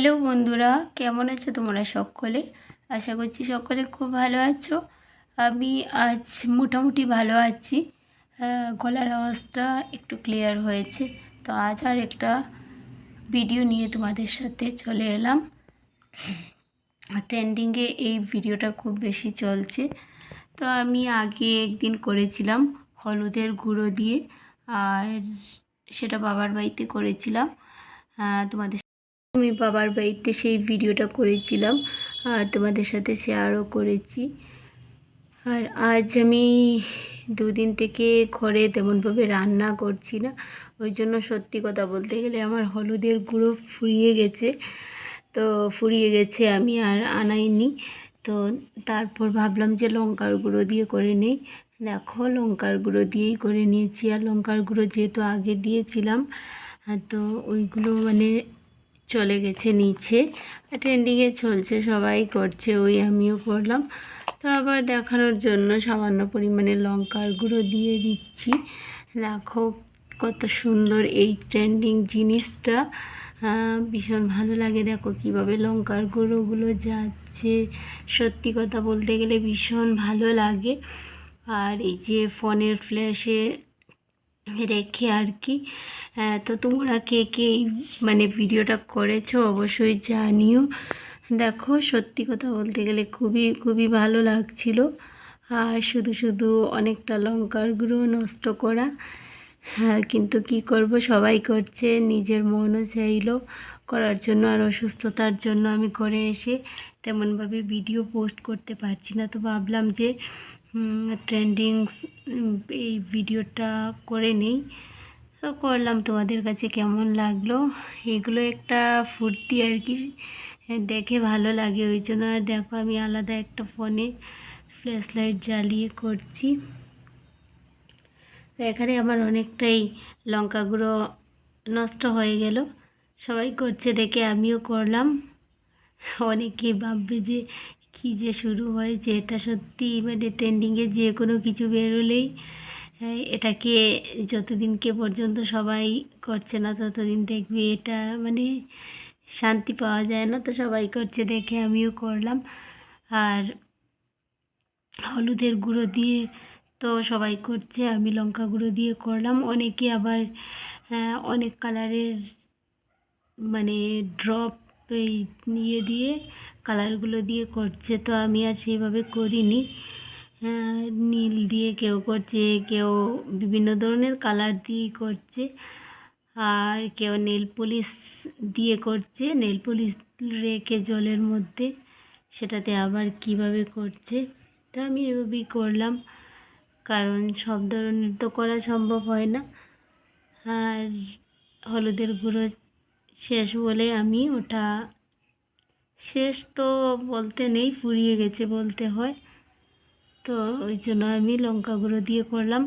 Hello বন্ধুরা, কেমন আছো তোমরা সকলে? আশা করছি সকলে খুব ভালো আছো। আমি আজ মোটামুটি ভালো আছি। গলার আওয়াজটা একটু ক্লিয়ার হয়েছে। তো আজ আর একটা ভিডিও নিয়ে তোমাদের সাথে চলে এলাম। ট্রেন্ডিংয়ে এই ভিডিওটা খুব বেশি চলছে। তো আমি আগে একদিন করেছিলাম হলুদের গুঁড়ো দিয়ে, আর সেটা বাবার বাড়িতে করেছিলাম। তোমাদের আমি বাবার বাড়িতে সেই ভিডিওটা করেছিলাম আর তোমাদের সাথে শেয়ারও করেছি। আর আজ আমি দুদিন থেকে ঘরে তেমনভাবে রান্না করছি না, ওই জন্য সত্যি কথা বলতে গেলে আমার হলুদের গুঁড়ো ফুরিয়ে গেছে। তো ফুরিয়ে গেছে, আমি আর আনাইনি। তো তারপর ভাবলাম যে লঙ্কার গুঁড়ো দিয়ে করে নিই। দেখো, লঙ্কার গুঁড়ো দিয়েই করে নিয়েছি। আর লঙ্কার গুঁড়ো যেহেতু আগে দিয়েছিলাম, তো ওইগুলো মানে চলে গেছে নিচে। ট্রেন্ডিংয়ে চলছে, সবাই করছে, ওই আমিও করলাম। তো আবার দেখানোর জন্য সামান্য পরিমাণে লঙ্কার গুঁড়ো দিয়ে দিচ্ছি। দেখো কত সুন্দর এই ট্রেন্ডিং জিনিসটা, ভীষণ ভালো লাগে। দেখো কীভাবে লঙ্কার গুঁড়োগুলো যাচ্ছে, সত্যি কথা বলতে গেলে ভীষণ ভালো লাগে। আর এই যে ফোনের ফ্ল্যাশে রেখে আর কি। তো তোমরা কে কে মানে ভিডিওটা করেছো অবশ্যই জানিও। দেখো সত্যি কথা বলতে গেলে খুবই খুবই ভালো লাগছিল। আর শুধু শুধু অনেকটা লঙ্কার গুঁড়ো নষ্ট করা, কিন্তু কি করব, সবাই করছে, নিজের মনও চাইলো করার জন্য। আর অসুস্থতার জন্য আমি করে এসে তেমনভাবে ভিডিও পোস্ট করতে পারছি না। তো ভাবলাম যে ট্রেন্ডিংস এই ভিডিওটা করে নেই। তো করলাম, তোমাদের কাছে কেমন লাগলো? এগুলো একটা ফুর্তি আর কি, দেখে ভালো লাগে ওই জন্য। আর দেখো আমি আলাদা একটা ফোনে ফ্ল্যাশ লাইট জ্বালিয়ে করছি। তো এখানে আমার অনেকটাই লঙ্কা গুঁড়ো নষ্ট হয়ে গেল। সবাই করছে দেখে আমিও করলাম। অনেকে ভাববে যে কী যে শুরু হয়েছে, এটা সত্যি মানে ট্রেন্ডিংয়ে যে কোনো কিছু বেরোলেই এটাকে যতদিনকে পর্যন্ত সবাই করছে না ততদিন দেখবে এটা মানে শান্তি পাওয়া যায় না। তো সবাই করছে দেখে আমিও করলাম। আর হলুদের গুঁড়ো দিয়ে তো সবাই করছে, আমি লঙ্কা গুঁড়ো দিয়ে করলাম। অনেকে আবার অনেক কালারের মানে ড্রপ এই নিয়ে দিয়ে কালারগুলো দিয়ে করছে। তো আমি আর সেইভাবে করিনি। নীল দিয়ে কেউ করছে, কেউ বিভিন্ন ধরনের কালার দিয়ে করছে, আর কেউ নেল পলিশ দিয়ে করছে, নেল পলিশ রেখে জলের মধ্যে সেটাতে আবার কিভাবে করছে। তো আমি এভাবেই করলাম, কারণ সব ধরনের তো করা সম্ভব হয় না। আর হলুদের গুঁড়ো শেষ বলে আমি ওটা শেষ তো বলতে নেই, ফুরিয়ে গেছে বলতে হয়। তো ওই জন্য আমি লঙ্কা গুঁড়ো দিয়ে করলাম।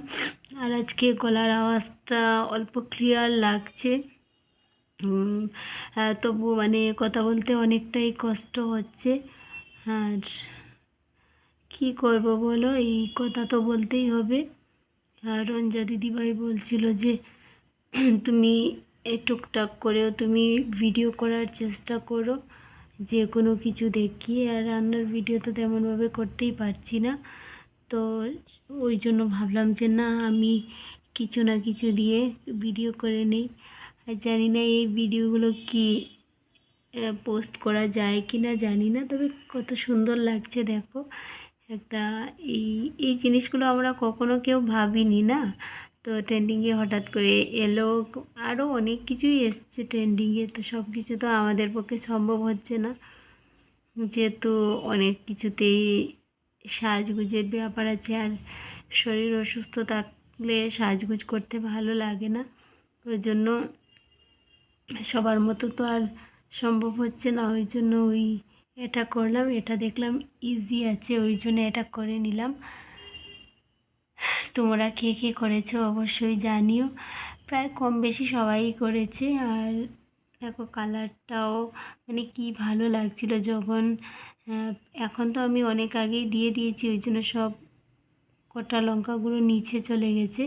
আর আজকে গলার আওয়াজটা অল্প ক্লিয়ার লাগছে, তবু মানে কথা বলতে অনেকটাই কষ্ট হচ্ছে। আর কী করব বলো, এই কথা তো বলতেই হবে। আর রঞ্জা দিদিভাই বলছিল যে তুমি টুকটাক করেও তুমি ভিডিও করার চেষ্টা করো, যে কোনো কিছু দেখিয়ে। আর রান্নার ভিডিও তো তেমনভাবে করতেই পারছি না। তো ওই জন্য ভাবলাম যে না, আমি কিছু না কিছু দিয়ে ভিডিও করে নিই। আর জানি না এই ভিডিওগুলো কি পোস্ট করা যায় কি না জানি না, তবে কত সুন্দর লাগছে দেখো। একটা এই এই জিনিসগুলো আমরা কখনো কেউ ভাবিনি না। তো ট্রেন্ডিংয়ে হঠাৎ করে এলো, আরও অনেক কিছুই এসছে ট্রেন্ডিংয়ে। তো সব কিছু তো আমাদের পক্ষে সম্ভব হচ্ছে না, যেহেতু অনেক কিছুতেই সাজগুজের ব্যাপার আছে। আর শরীর অসুস্থ থাকলে সাজগুজ করতে ভালো লাগে না, ওই জন্য সবার মতো তো আর সম্ভব হচ্ছে না। ওই জন্য এটা করলাম, এটা দেখলাম ইজি আছে, ওই জন্য এটা করে নিলাম। তোমরা কে কে করেছো অবশ্যই জানিও। প্রায় কম বেশি সবাই করেছে। আর দেখো কালারটাও মানে কি ভালো লাগছিল যখন, এখন তো আমি অনেক আগেই দিয়ে দিয়েছি, ওই জন্য সব কটা লঙ্কাগুলো নিচে চলে গেছে।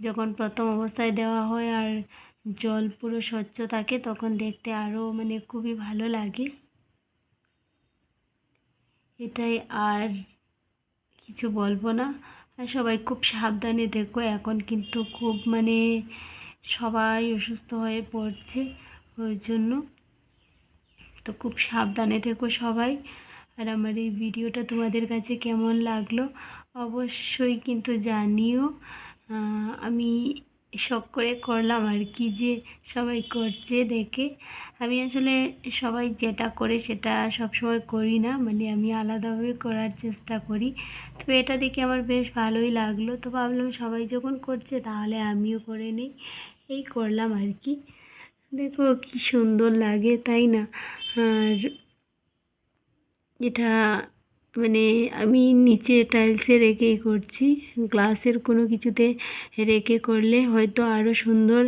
যখন প্রথম অবস্থায় দেওয়া হয় আর জল পুরো স্বচ্ছ থাকে তখন দেখতে আরও মানে খুবই ভালো লাগে। এটাই, আর কিছু বলবো না। আর সবাই খুব সাবধানে দেখো, এখন কিন্তু খুব মানে সবাই অসুস্থ হয়ে পড়ছে, ওই জন্য তো খুব সাবধানে থেকো সবাই। আর আমার এই ভিডিওটা তোমাদের কাছে কেমন লাগলো অবশ্যই কিন্তু জানিও। আমি শখ করে করলাম আর কি, যে সবাই করছে দেখে। আমি আসলে সবাই যেটা করে সেটা সবসময় করি না, মানে আমি আলাদাভাবে করার চেষ্টা করি। তো এটা দেখে আমার বেশ ভালোই লাগলো, তো ভাবলাম সবাই যখন করছে তাহলে আমিও করে নিই, এই করলাম আর কি। দেখো কি সুন্দর লাগে, তাই না? আর এটা মানে আমি নিচে টাইলসে রেখেই করছি, গ্লাসের কোনো কিছুতে রেখে করলে হয়তো আরও সুন্দর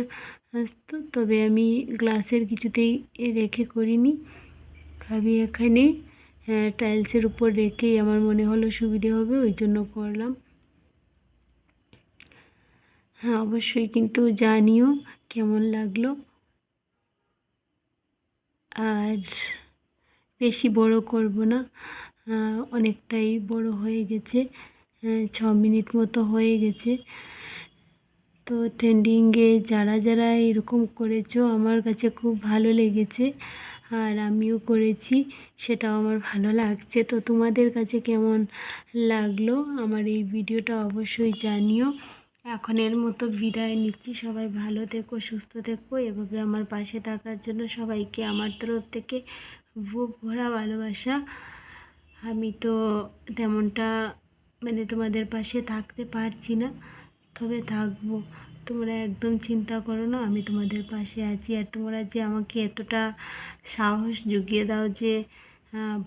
আসতো, তবে আমি গ্লাসের কিছুতেই রেখে করিনি। আমি এখানে টাইলসের উপর রেখেই আমার মনে হলো সুবিধে হবে, ওই জন্য করলাম। হ্যাঁ, অবশ্যই কিন্তু জানিও কেমন লাগলো। আর বেশি বড় করব না, অনেকটাই বড় হয়ে গেছে, 6 মিনিট মতো হয়ে গেছে। তো ট্রেন্ডিংয়ে যারা যারা এরকম করেছো আমার কাছে খুব ভালো লেগেছে, আর আমিও করেছি, সেটাও আমার ভালো লাগছে। তো তোমাদের কাছে কেমন লাগলো আমার এই ভিডিওটা অবশ্যই জানিও। এখনের মতো বিদায় নিচ্ছি, সবাই ভালো থেকো, সুস্থ থেকো। এভাবে আমার পাশে থাকার জন্য সবাইকে আমার তরফ থেকে বুক ভরা ভালোবাসা। আমি তো তেমনটা মানে তোমাদের পাশে থাকতে পারছি না, তবে থাকবো। তোমরা একদম চিন্তা করো না, আমি তোমাদের পাশে আছি। আর তোমরা যে আমাকে এতটা সাহস জুগিয়ে দাও যে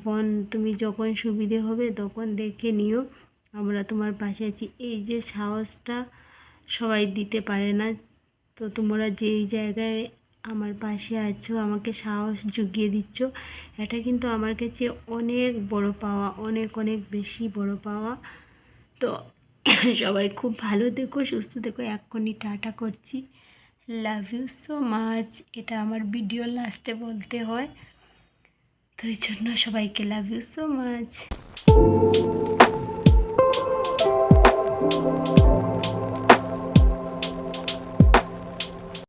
বোন তুমি যখন সুবিধে হবে তখন দেখে নিও, আমরা তোমার পাশে আছি, এই যে সাহসটা সবাই দিতে পারে না। তো তোমরা যেই জায়গায় আমার পাশে আছো, আমাকে সাহস জুগিয়ে দিচ্ছ, এটা কিন্তু আমার কাছে অনেক বড় পাওয়া, অনেক অনেক বেশি বড় পাওয়া। তো সবাই খুব ভালো থেকো, সুস্থ থেকো। এক্ষুনি টাটা করছি, লাভ ইউ সো মাচ। এটা আমার ভিডিও লাস্টে বলতে হয়, তো এই জন্য সবাইকে লাভ ইউ সো মাচ।